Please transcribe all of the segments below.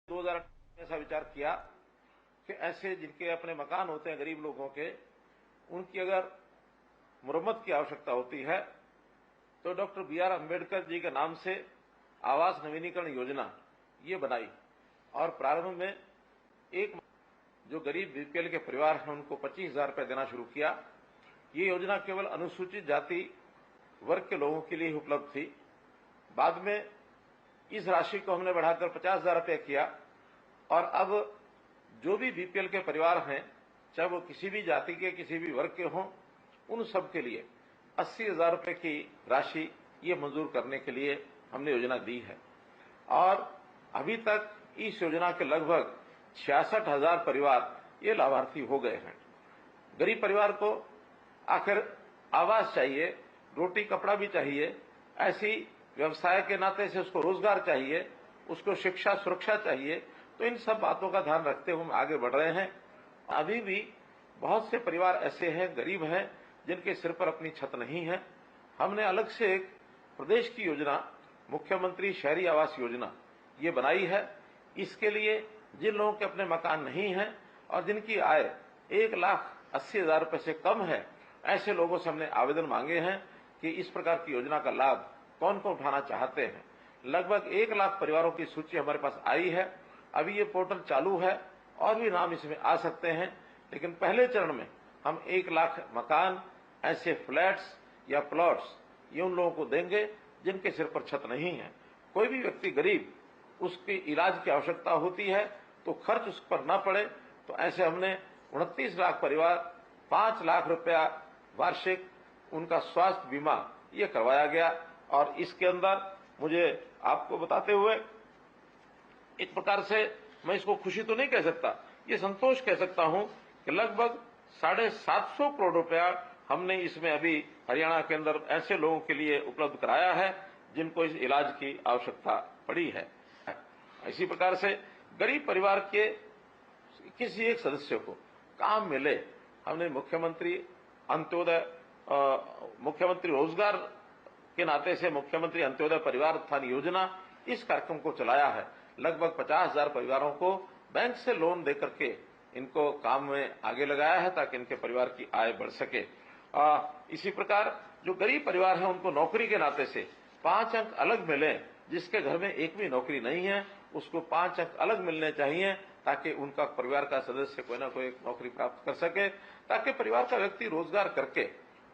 2008 में ऐसा विचार किया कि ऐसे जिनके अपने मकान होते हैं गरीब लोगों के, उनकी अगर मुरम्मत की आवश्यकता होती है तो डॉक्टर B.R. अम्बेडकर जी के नाम से आवास नवीनीकरण योजना ये बनाई और प्रारंभ में एक जो गरीब बीपीएल के परिवार हैं उनको 25,000 रुपये देना शुरू किया। ये योजना केवल अनुसूचित जाति वर्ग के लोगों के लिए उपलब्ध थी। बाद में इस राशि को हमने बढ़ाकर 50,000 रुपये किया और अब जो भी बीपीएल के परिवार हैं, चाहे वो किसी भी जाति के किसी भी वर्ग के हों, उन सब के लिए 80,000 रुपये की राशि ये मंजूर करने के लिए हमने योजना दी है। और अभी तक इस योजना के लगभग 66,000 परिवार ये लाभार्थी हो गए हैं। गरीब परिवार को आखिर आवास चाहिए, रोटी कपड़ा भी चाहिए, ऐसी व्यवसाय के नाते से उसको रोजगार चाहिए, उसको शिक्षा सुरक्षा चाहिए। तो इन सब बातों का ध्यान रखते हुए हम आगे बढ़ रहे हैं। अभी भी बहुत से परिवार ऐसे हैं, गरीब हैं, जिनके सिर पर अपनी छत नहीं है। हमने अलग से एक प्रदेश की योजना मुख्यमंत्री शहरी आवास योजना ये बनाई है। इसके लिए जिन लोगों के अपने मकान नहीं हैं और जिनकी आय 1,80,000 रुपये से कम है, ऐसे लोगों से हमने आवेदन मांगे हैं कि इस प्रकार की योजना का लाभ कौन कौन उठाना चाहते हैं। लगभग 1 लाख परिवारों की सूची हमारे पास आई है। अभी ये पोर्टल चालू है और भी नाम इसमें आ सकते हैं, लेकिन पहले चरण में हम 1 लाख मकान, ऐसे फ्लैट्स या प्लॉट्स ये उन लोगों को देंगे जिनके सिर पर छत नहीं है। कोई भी व्यक्ति गरीब, उसके इलाज की आवश्यकता होती है तो खर्च उस पर न पड़े, तो ऐसे हमने 29 लाख परिवार 5 लाख रुपया वार्षिक उनका स्वास्थ्य बीमा ये करवाया गया। और इसके अंदर मुझे आपको बताते हुए एक प्रकार से मैं इसको खुशी तो नहीं कह सकता, ये संतोष कह सकता हूं कि लगभग 750 करोड़ रुपया हमने इसमें अभी हरियाणा के अंदर ऐसे लोगों के लिए उपलब्ध कराया है जिनको इस इलाज की आवश्यकता पड़ी है। इसी प्रकार से गरीब परिवार के किसी एक सदस्य को काम मिले, हमने मुख्यमंत्री रोजगार के नाते से मुख्यमंत्री अंत्योदय परिवार उत्थान योजना इस कार्यक्रम को चलाया है। लगभग 50,000 परिवारों को बैंक से लोन देकर के इनको काम में आगे लगाया है ताकि इनके परिवार की आय बढ़ सके। इसी प्रकार जो गरीब परिवार है उनको नौकरी के नाते से 5 अंक अलग मिले। जिसके घर में एक भी नौकरी नहीं है उसको 5 अंक अलग मिलने चाहिए ताकि उनका परिवार का सदस्य कोई ना कोई नौकरी प्राप्त कर सके, ताकि परिवार का व्यक्ति रोजगार करके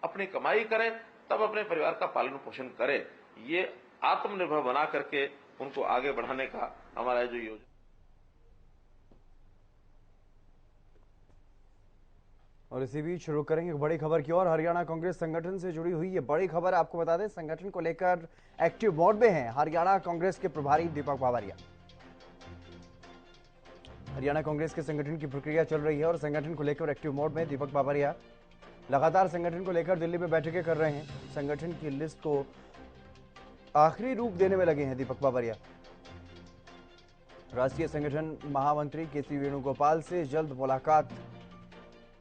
अपनी कमाई करे, तब अपने परिवार का पालन पोषण करे। ये आत्मनिर्भर बना करके उनको आगे बढ़ाने का हमारा जो योजना। और इसी बीच शुरू करेंगे एक बड़ी खबर की ओर। हरियाणा कांग्रेस संगठन से जुड़ी हुई ये बड़ी खबर आपको बता दें, संगठन को लेकर एक्टिव मोड में हैं हरियाणा कांग्रेस के प्रभारी दीपक बावरिया। हरियाणा कांग्रेस के संगठन की प्रक्रिया चल रही है और संगठन को लेकर एक्टिव मोड में दीपक बावरिया लगातार संगठन को लेकर दिल्ली में बैठकें कर रहे हैं। संगठन की लिस्ट को आखिरी रूप देने में लगे हैं दीपक बावरिया। राष्ट्रीय संगठन महामंत्री केसी वेणुगोपाल से जल्द मुलाकात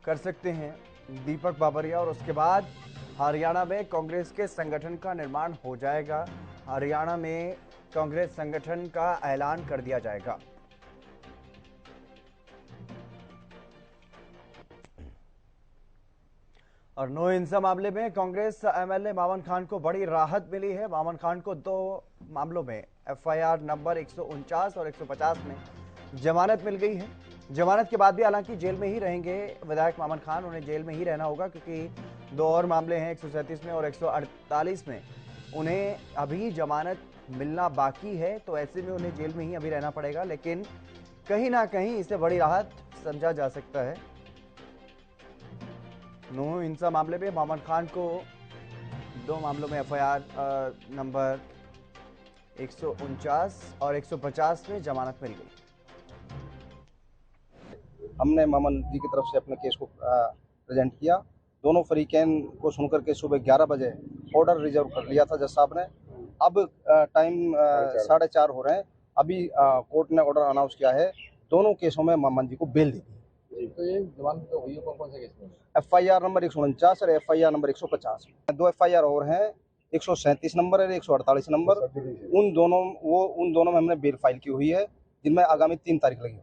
कर सकते हैं दीपक बावरिया और उसके बाद हरियाणा में कांग्रेस के संगठन का निर्माण हो जाएगा। हरियाणा में कांग्रेस संगठन का ऐलान कर दिया जाएगा। और नो हिंसा मामले में कांग्रेस एमएलए मामन खान को बड़ी राहत मिली है। मामन खान को 2 मामलों में एफआईआर नंबर 149 और 150 में जमानत मिल गई है। जमानत के बाद भी हालांकि जेल में ही रहेंगे विधायक मामन खान, उन्हें जेल में ही रहना होगा क्योंकि 2 और मामले हैं 137 में और 148 में, उन्हें अभी जमानत मिलना बाकी है, तो ऐसे में उन्हें जेल में ही अभी रहना पड़ेगा। लेकिन कहीं ना कहीं इसे बड़ी राहत समझा जा सकता है। नो हिंसा मामले में मामन खान को 2 मामलों में एफआईआर नंबर 149 और 150 में जमानत मिल गई। हमने मामन जी की तरफ से अपने केस को प्रेजेंट किया। दोनों फरीकैन को सुनकर के सुबह 11 बजे ऑर्डर रिजर्व कर लिया था जज साहब ने। अब टाइम 4:30 हो रहे हैं। अभी कोर्ट ने ऑर्डर अनाउंस किया है, दोनों केसों में मामन जी को बेल दी गई। तो ये जमानत तो हुई है कौन से केस में? एफआईआर नंबर 149 और एफआईआर नंबर 150। 2 एफआईआर और हैं, 137 नंबर और 148 नंबर। उन दोनों में हमने बेल फाइल की हुई है। जिनमें आगामी 3 तारीख लगी।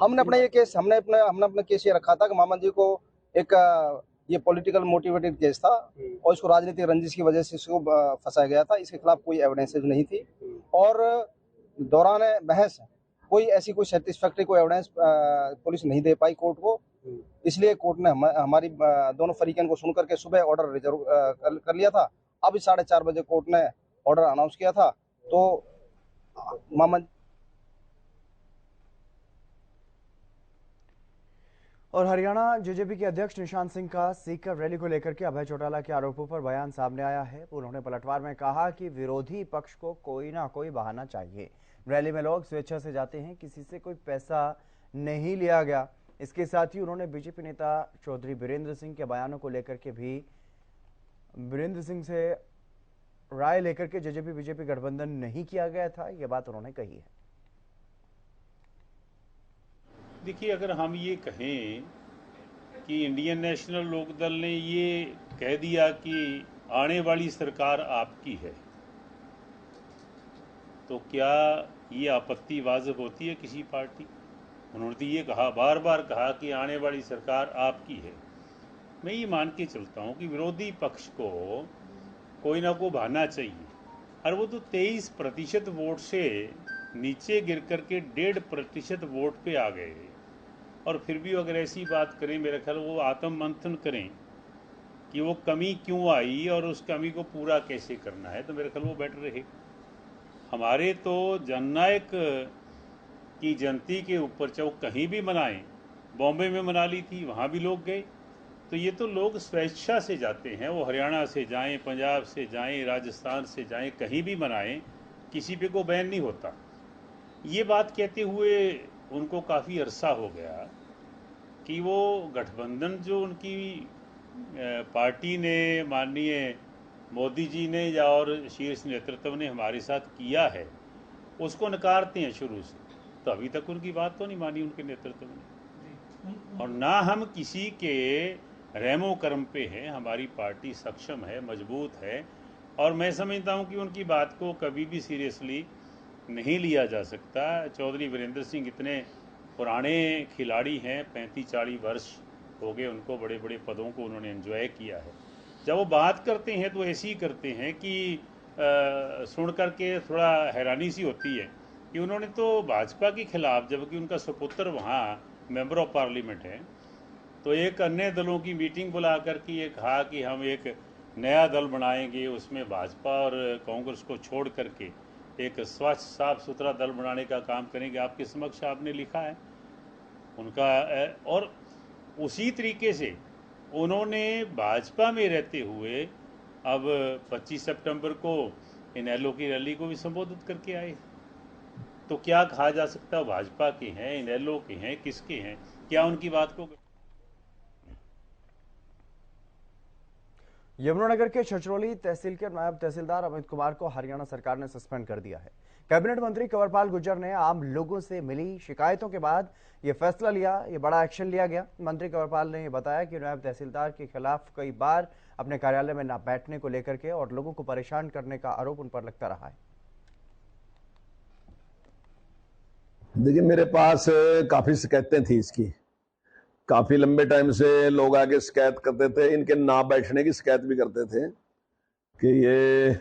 हमने अपना केस ये रखा था कि मामन जी को एक ये पॉलिटिकल मोटिवेटेड केस था और इसको राजनीतिक रंजिश की वजह से इसको फंसाया गया था। इसके खिलाफ कोई एविडेंसेज नहीं थी और दौरान बहस कोई सेटिस्फैक्ट्री कोई एविडेंस पुलिस नहीं दे पाई कोर्ट को। इसलिए कोर्ट ने हमारी दोनों फरीकैन को सुन करके सुबह ऑर्डर रिजर्व कर लिया था। अब 4:30 बजे कोर्ट ने ऑर्डर अनाउंस किया था। तो मामन और हरियाणा जेजेपी के अध्यक्ष निशांत सिंह का सीकर रैली को लेकर के अभय चौटाला के आरोपों पर बयान सामने आया है। उन्होंने पलटवार में कहा कि विरोधी पक्ष को कोई ना कोई बहाना चाहिए। रैली में लोग स्वेच्छा से जाते हैं, किसी से कोई पैसा नहीं लिया गया। इसके साथ ही उन्होंने बीजेपी नेता चौधरी बीरेंद्र सिंह के बयानों को लेकर के भी बीरेंद्र सिंह से राय लेकर के जेजेपी बीजेपी गठबंधन नहीं किया गया था, यह बात उन्होंने कही है। देखिए, अगर हम ये कहें कि इंडियन नेशनल लोकदल ने ये कह दिया कि आने वाली सरकार आपकी है, तो क्या ये आपत्ति वाजिब होती है किसी पार्टी? उन्होंने तो ये कहा, बार बार कहा कि आने वाली सरकार आपकी है। मैं ये मान के चलता हूँ कि विरोधी पक्ष को कोई ना कोई बहाना चाहिए, और वो तो 23% वोट से नीचे गिर करके 1.5% वोट पे आ गए। और फिर भी अगर ऐसी बात करें, मेरा ख्याल वो आत्म मंथन करें कि वो कमी क्यों आई और उस कमी को पूरा कैसे करना है, तो मेरा ख्याल वो बेटर रहे। हमारे तो जननायक की जयंती के ऊपर चाहे वो कहीं भी मनाएं, बॉम्बे में मना ली थी, वहाँ भी लोग गए। तो ये तो लोग स्वेच्छा से जाते हैं, वो हरियाणा से जाएं, पंजाब से जाएं, राजस्थान से जाएं, कहीं भी मनाएं, किसी पे को बैन नहीं होता। ये बात कहते हुए उनको काफ़ी अरसा हो गया कि वो गठबंधन जो उनकी पार्टी ने, माननीय मोदी जी ने या और शीर्ष नेतृत्व ने हमारे साथ किया है, उसको नकारते हैं शुरू से। तो अभी तक उनकी बात तो नहीं मानी उनके नेतृत्व ने, और ना हम किसी के रहमो कर्म पे हैं। हमारी पार्टी सक्षम है, मजबूत है, और मैं समझता हूँ कि उनकी बात को कभी भी सीरियसली नहीं लिया जा सकता। चौधरी बीरेंद्र सिंह इतने पुराने खिलाड़ी हैं, 35-40 वर्ष हो गए उनको, बड़े बड़े पदों को उन्होंने एंजॉय किया है। जब वो बात करते हैं तो ऐसे ही करते हैं कि सुन करके थोड़ा हैरानी सी होती है कि उन्होंने तो भाजपा के खिलाफ, जबकि उनका सुपुत्र वहाँ मेंबर ऑफ पार्लियामेंट है, तो एक अन्य दलों की मीटिंग बुला करके ये कहा कि हम एक नया दल बनाएंगे, उसमें भाजपा और कांग्रेस को छोड़ करके एक स्वच्छ साफ सुथरा दल बनाने का काम करेंगे। आपके समक्ष आपने लिखा है उनका। और उसी तरीके से उन्होंने भाजपा में रहते हुए अब 25 सितंबर को इनेलो की रैली को भी संबोधित करके आए। तो क्या कहा जा सकता है भाजपा के हैं, इनेलो के हैं, किसके हैं? क्या उनकी बात को यमुनानगर के छछरौली तहसील के नायब तहसीलदार अमित कुमार को हरियाणा सरकार ने सस्पेंड कर दिया है। कैबिनेट मंत्री कंवरपाल गुर्जर ने आम लोगों से मिली शिकायतों के बाद यह फैसला लिया, यह बड़ा एक्शन लिया गया। मंत्री कंवरपाल ने बताया कि नायब तहसीलदार के खिलाफ कई बार अपने कार्यालय में न बैठने को लेकर के और लोगों को परेशान करने का आरोप उन पर लगता रहा है। देखिए, मेरे पास काफी शिकायतें थी इसकी। काफी लंबे टाइम से लोग आके शिकायत करते थे, इनके ना बैठने की शिकायत भी करते थे कि ये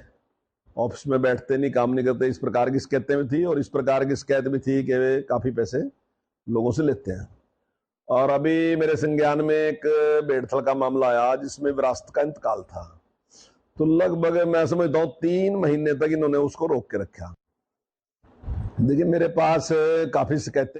ऑफिस में बैठते नहीं, काम नहीं करते, इस प्रकार की शिकायतें भी थी। और इस प्रकार की शिकायत भी थी कि वे काफी पैसे लोगों से लेते हैं। और अभी मेरे संज्ञान में एक बेड़थल का मामला आया जिसमें विरासत का इंतकाल था, तो लगभग मैं समझता हूँ 3 महीने तक इन्होंने उसको रोक के रखा। देखिए, मेरे पास काफी शिकायतें।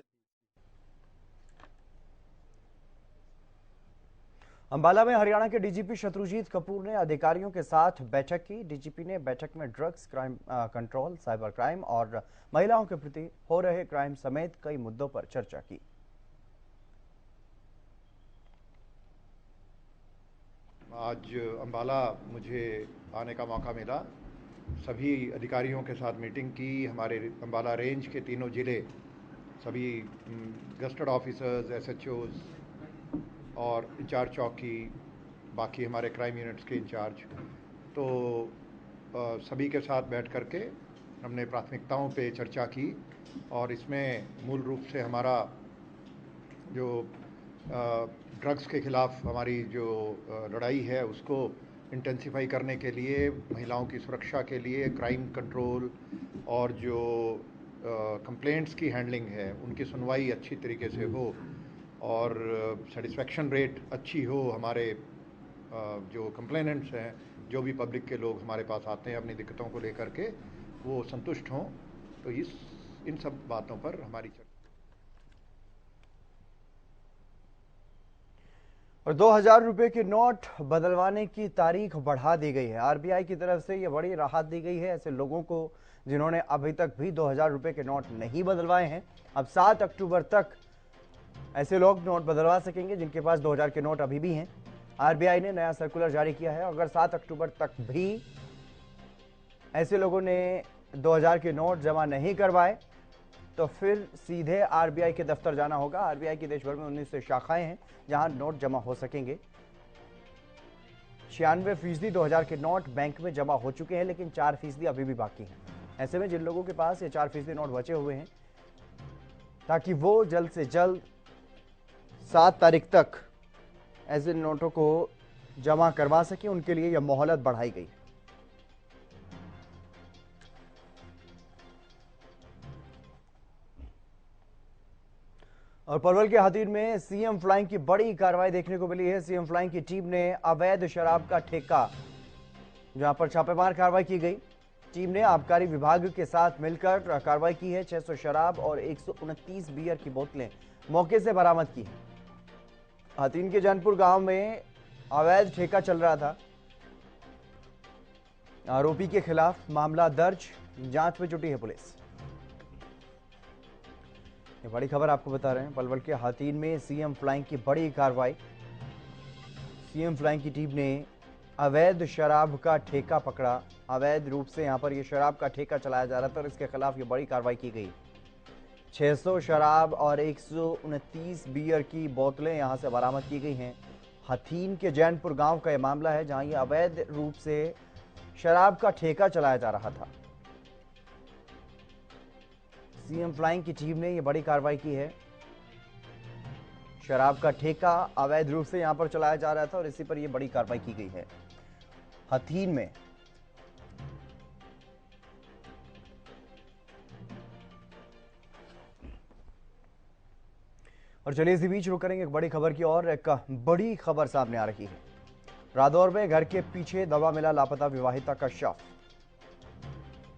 अंबाला में हरियाणा के डीजीपी शत्रुजीत कपूर ने अधिकारियों के साथ बैठक की। डीजीपी ने बैठक में drugs crime control, cyber crime और महिलाओं के प्रति हो रहे क्राइम समेत कई मुद्दों पर चर्चा की। आज अंबाला मुझे आने का मौका मिला, सभी अधिकारियों के साथ मीटिंग की। हमारे अंबाला रेंज के तीनों ज़िले, सभी गस्टेड ऑफिसर्स, एसएचओज और इंचार्ज चौकी, बाकी हमारे क्राइम यूनिट्स के इंचार्ज, तो सभी के साथ बैठ करके हमने प्राथमिकताओं पे चर्चा की और इसमें मूल रूप से हमारा जो ड्रग्स के ख़िलाफ़ हमारी जो लड़ाई है उसको इंटेंसिफाई करने के लिए, महिलाओं की सुरक्षा के लिए क्राइम कंट्रोल और जो कंप्लेंट्स की हैंडलिंग है उनकी सुनवाई अच्छी तरीके से हो और सेटिस्फेक्शन रेट अच्छी हो। हमारे जो कंप्लेनेंट्स हैं, जो भी पब्लिक के लोग हमारे पास आते हैं अपनी दिक्कतों को लेकर के, वो संतुष्ट हों। तो इन सब बातों पर हमारी चर्चा। और 2000 रुपए के नोट बदलवाने की तारीख बढ़ा दी गई है। आरबीआई की तरफ से यह बड़ी राहत दी गई है ऐसे लोगों को जिन्होंने अभी तक भी 2000 रुपए के नोट नहीं बदलवाए हैं। अब 7 अक्टूबर तक ऐसे लोग नोट बदलवा सकेंगे जिनके पास 2000 के नोट अभी भी हैं। आरबीआई ने नया सर्कुलर जारी किया है। अगर 7 अक्टूबर तक भी ऐसे लोगों ने 2000 के नोट जमा नहीं करवाए तो फिर सीधे आरबीआई के दफ्तर जाना होगा। आरबीआई की देश भर में 19 शाखाएं हैं जहां नोट जमा हो सकेंगे। 96% 2000 के नोट बैंक में जमा हो चुके हैं, लेकिन 4% अभी भी बाकी हैं। ऐसे में जिन लोगों के पास ये 4% नोट बचे हुए हैं, ताकि वो जल्द से जल्द 7 तारीख तक ऐसे नोटों को जमा करवा सके, उनके लिए यह मोहलत बढ़ाई गई। और पलवल के हाथीन में सीएम फ्लाइंग की बड़ी कार्रवाई देखने को मिली है। सीएम फ्लाइंग की टीम ने अवैध शराब का ठेका, जहां पर छापेमार कार्रवाई की गई। टीम ने आबकारी विभाग के साथ मिलकर कार्रवाई की है। 600 शराब और 129 बियर की बोतलें मौके से बरामद की है। हाथीन के जैनपुर गांव में अवैध ठेका चल रहा था। आरोपी के खिलाफ मामला दर्ज, जांच में जुटी है पुलिस। ये बड़ी खबर आपको बता रहे हैं। पलवल के हाथीन में सीएम फ्लाइंग की बड़ी कार्रवाई। सीएम फ्लाइंग की टीम ने अवैध शराब का ठेका पकड़ा। अवैध रूप से यहां पर यह शराब का ठेका चलाया जा रहा था और इसके खिलाफ ये बड़ी कार्रवाई की गई। 600 शराब और 129 बियर की बोतलें यहां से बरामद की गई हैं। हाथीन के जैनपुर गांव का यह मामला है, जहां यह अवैध रूप से शराब का ठेका चलाया जा रहा था। सीएम फ्लाइंग की टीम ने यह बड़ी कार्रवाई की है। शराब का ठेका अवैध रूप से यहां पर चलाया जा रहा था और इसी पर यह बड़ी कार्रवाई की गई है हाथीन में। और चलिए इसी बीच रुक करेंगे एक बड़ी खबर की ओर। एक बड़ी खबर सामने आ रही है। रादौर में घर के पीछे दबा मिला लापता विवाहिता का शव।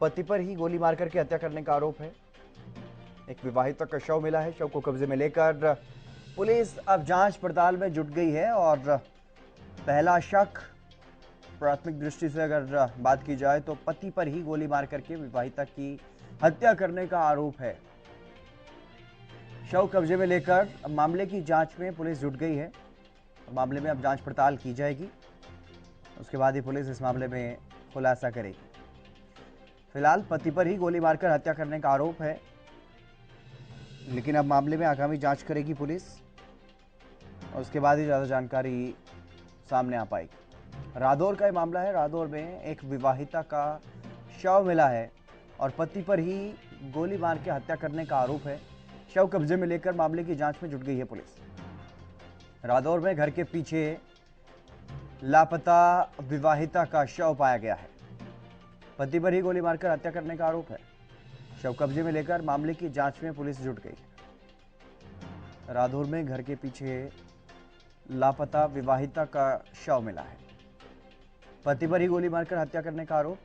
पति पर ही गोली मारकर के हत्या करने का आरोप है। एक विवाहिता का शव मिला है। शव को कब्जे में लेकर पुलिस अब जांच पड़ताल में जुट गई है। और पहला शक, प्राथमिक दृष्टि से अगर बात की जाए तो पति पर ही गोली मार करके विवाहिता की हत्या करने का आरोप है। शव कब्जे में लेकर मामले की जांच में पुलिस जुट गई है। मामले में अब जांच पड़ताल की जाएगी, उसके बाद ही पुलिस इस मामले में खुलासा करेगी। फिलहाल पति पर ही गोली मारकर हत्या करने का आरोप है, लेकिन अब मामले में आगामी जांच करेगी पुलिस और उसके बाद ही ज़्यादा जानकारी सामने आ पाएगी। रादौर का ये मामला है। रादौर में एक विवाहिता का शव मिला है और पति पर ही गोली मार के हत्या करने का आरोप है। शव कब्जे में लेकर मामले की जांच में जुट गई है पुलिस। रादौर में घर के पीछे लापता विवाहिता का शव पाया गया है। पति पर ही गोली मारकर हत्या करने का आरोप है। शव कब्जे में लेकर मामले की जांच में पुलिस जुट गई है। रादौर में घर के पीछे लापता विवाहिता का शव मिला है। पति पर ही गोली मारकर हत्या करने का आरोप।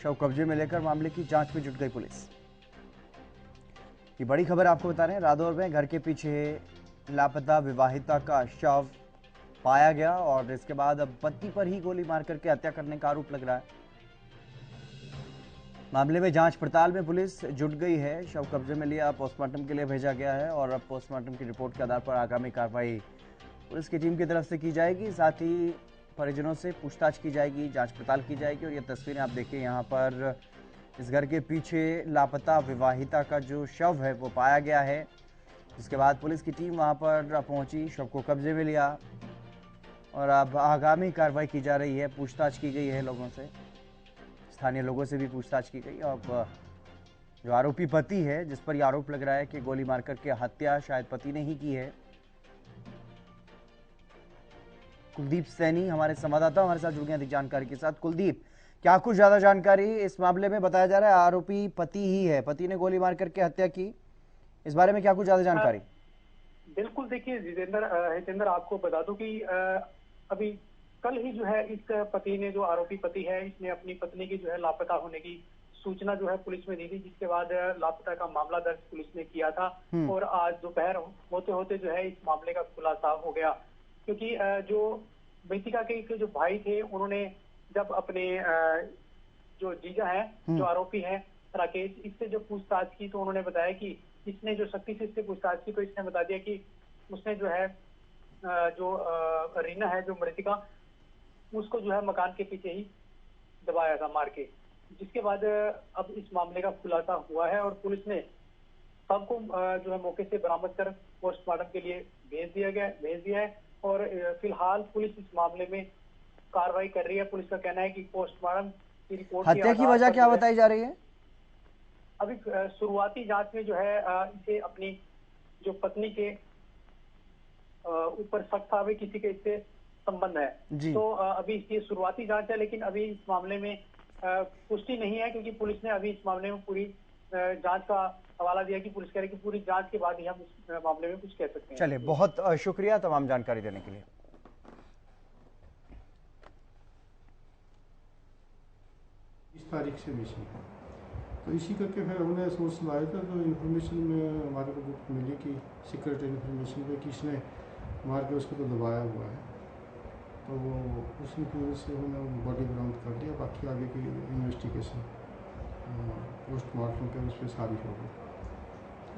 शव कब्जे में लेकर मामले की जांच में जुट गई पुलिस। ये बड़ी खबर आपको बता रहे हैं। रादौर में घर के पीछे लापता विवाहिता का शव पाया गया और इसके बाद अब पति पर ही गोली मार करके हत्या करने का आरोप लग रहा है। मामले में जांच पड़ताल में पुलिस जुट गई है। शव कब्जे में लिया, पोस्टमार्टम के लिए भेजा गया है और अब पोस्टमार्टम की रिपोर्ट के आधार पर आगामी कार्रवाई पुलिस की टीम की तरफ से की जाएगी। साथ ही परिजनों से पूछताछ की जाएगी, जांच पड़ताल की जाएगी। और ये तस्वीरें आप देखिए, यहाँ पर इस घर के पीछे लापता विवाहिता का जो शव है वो पाया गया है। जिसके बाद पुलिस की टीम वहाँ पर पहुँची, शव को कब्जे में लिया और अब आगामी कार्रवाई की जा रही है। पूछताछ की गई है लोगों से, स्थानीय लोगों से भी पूछताछ की गई। अब जो आरोपी पति है, जिस पर यह आरोप लग रहा है कि गोली मारकर के हत्या शायद पति ने ही की है। कुलदीप सैनी हमारे संवाददाता हमारे साथ जुड़ गए अधिक जानकारी के साथ। कुलदीप, क्या कुछ ज्यादा जानकारी इस मामले में? बताया जा रहा है आरोपी पति ही है, पति ने गोली मार करके हत्या की, इस बारे में क्या कुछ ज्यादा जानकारी? बिल्कुल, देखिए हितेंद्र, आपको बता दूं कि अभी कल ही जो है इस पति ने, जो आरोपी पति है, इसने अपनी पत्नी की जो है लापता होने की सूचना जो है पुलिस में दी थी, जिसके बाद लापता का मामला दर्ज पुलिस ने किया था। और आज दोपहर होते होते जो है इस मामले का खुलासा हो गया, क्योंकि जो मृतिका के जो भाई थे, उन्होंने जब अपने जो जीजा है, जो आरोपी है राकेश, इससे जो पूछताछ की तो उन्होंने बताया कि इसने जो सख्ती से इससे पूछताछ की तो इसने बता दिया कि उसने जो है जो रीना है, जो मृतिका, उसको जो है मकान के पीछे ही दबाया था मार के। जिसके बाद अब इस मामले का खुलासा हुआ है और पुलिस ने सबको जो है मौके से बरामद कर पोस्टमार्टम के लिए भेज दिया है। और फिलहाल पुलिस इस मामले में कार्रवाई कर रही है। पुलिस का कहना है कि पोस्टमार्टम की रिपोर्ट हत्या की वजह क्या बताई जा रही है? अभी शुरुआती जांच में जो है इसे अपनी जो पत्नी के ऊपर शक था, अभी किसी के इससे संबंध है, तो अभी इसकी शुरुआती जांच है, लेकिन अभी इस मामले में पुष्टि नहीं है, क्योंकि पुलिस ने अभी इस मामले में पूरी जांच का हवाला दिया कि पुलिस कह रही है कि पूरी जांच के बाद ही हम इस मामले में कुछ कह सकते हैं। चलिए, बहुत शुक्रिया तमाम जानकारी देने के लिए। इस तारीख से मिसिंग है, तो इसी करके फिर हमने सोर्स लाया था, तो इन्फॉर्मेशन में हमारे को गुप्त मिली कि सीक्रेट इन्फॉर्मेशन पे किसने मार के उसको तो दबाया हुआ है, तो वो उसी की वजह से हमने बॉडी बरामद कर लिया। बाकी आगे की इन्वेस्टिगेशन पोस्टमार्टम पे उस पर सारी होगी।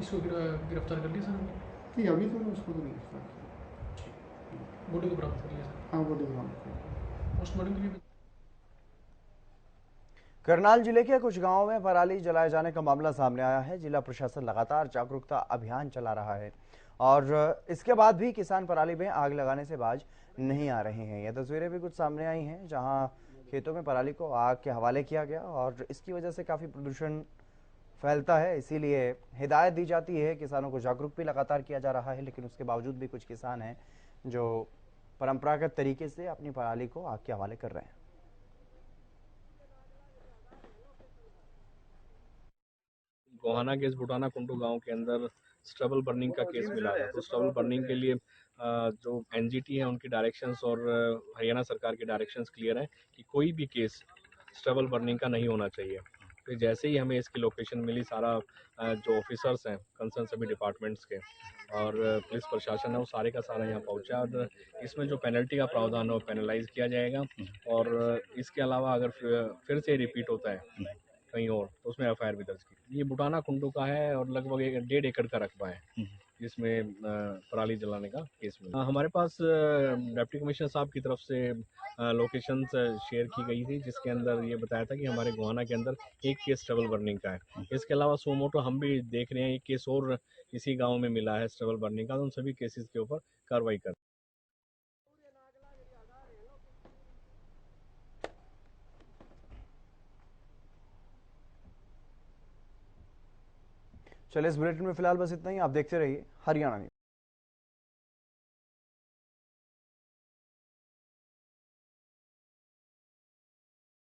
इसको गिरफ्तार कर लिया सर? नहीं, अभी तो उसको तो गिरफ्तार किया। बॉडी को बरामद कर लिया सर? हाँ, बॉडी बरामद कर लिया। पोस्टमार्टम के लिए करनाल जिले के कुछ गांवों में पराली जलाए जाने का मामला सामने आया है। जिला प्रशासन लगातार जागरूकता अभियान चला रहा है और इसके बाद भी किसान पराली में आग लगाने से बाज नहीं आ रहे हैं। यह तस्वीरें भी कुछ सामने आई हैं, जहां खेतों में पराली को आग के हवाले किया गया और इसकी वजह से काफी प्रदूषण फैलता है। इसीलिए हिदायत दी जाती है, किसानों को जागरूक भी लगातार किया जा रहा है, लेकिन उसके बावजूद भी कुछ किसान हैं जो परंपरागत तरीके से अपनी पराली को आग के हवाले कर रहे हैं। गोहाना केस बुटाना कुंटू गांव के अंदर स्ट्रबल बर्निंग का केस मिला था। तो स्ट्रबल बर्निंग के लिए जो एनजीटी है उनकी डायरेक्शंस और हरियाणा सरकार की डायरेक्शंस क्लियर है कि कोई भी केस स्ट्रबल बर्निंग का नहीं होना चाहिए। तो जैसे ही हमें इसकी लोकेशन मिली, सारा जो ऑफिसर्स हैं कंसर्न सभी डिपार्टमेंट्स के और पुलिस प्रशासन है, वो सारे का सारा यहाँ पहुँचा और इसमें जो पेनल्टी का प्रावधान है वो पेनलाइज किया जाएगा। और इसके अलावा अगर फिर से रिपीट होता है कहीं और तो उसमें एफआईआर भी दर्ज की। ये बुटाना कुंटू का है और लगभग 1.5 एकड़ का रकबा है जिसमें पराली जलाने का केस मिला। हमारे पास डिप्टी कमिश्नर साहब की तरफ से लोकेशन शेयर की गई थी, जिसके अंदर ये बताया था कि हमारे गोहाना के अंदर एक केस ट्रबल बर्निंग का है। इसके अलावा सोमोटो हम भी देख रहे हैं, एक केस और इसी गाँव में मिला है ट्रबल बर्निंग का, तो उन सभी केसेस के ऊपर कार्रवाई कर। चलिए, इस बुलेटिन में फिलहाल बस इतना ही। आप देखते रहिए हरियाणा न्यूज।